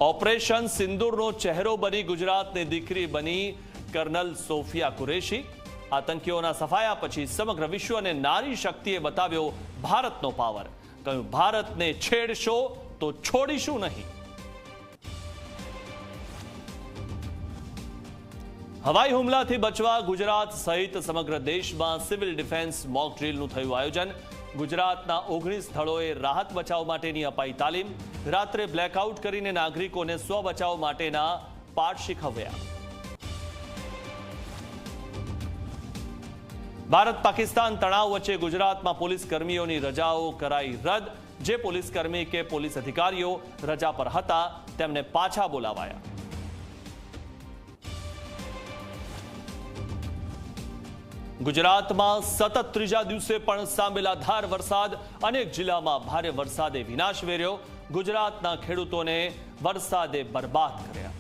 Operation સિંદૂરનો ચહેરો બની ગુજરાતની દીકરી બની કર્નલ સોફિયા કુરેશી। આતંકીઓના સફાયા પછી સમગ્ર વિશ્વને નારી શક્તિએ બતાવ્યો ભારતનો પાવર। કહ્યું, ભારતને છેડશો તો છોડીશું નહીં। હવાઈ હુમલાથી બચવા ગુજરાત સહિત સમગ્ર દેશમાં સિવિલ ડિફેન્સ મોક ડ્રીલનું થયું આયોજન। ગુજરાતના 19 સ્થળોએ રાહત બચાવ માટેની અપાઈ તાલીમ। રાત્રે બ્લેકઆઉટ કરીને નાગરિકોને સ્વ બચાવ માટેના પાઠ શીખવ્યા। ભારત પાકિસ્તાન તણાવ વચ્ચે ગુજરાતમાં પોલીસ કર્મીઓની રજાઓ કરાઈ રદ। જે પોલીસ કર્મી કે પોલીસ અધિકારીઓ રજા પર હતા તેમને પાછા બોલાવાયા। ગુજરાતમાં સતત ત્રીજા દિવસે પણ સાંબેલાધાર વરસાદ। અનેક જિલ્લામાં ભારે વરસાદે વિનાશ વેર્યો। ગુજરાતના ખેડૂતોને વરસાદે બરબાદ કર્યા।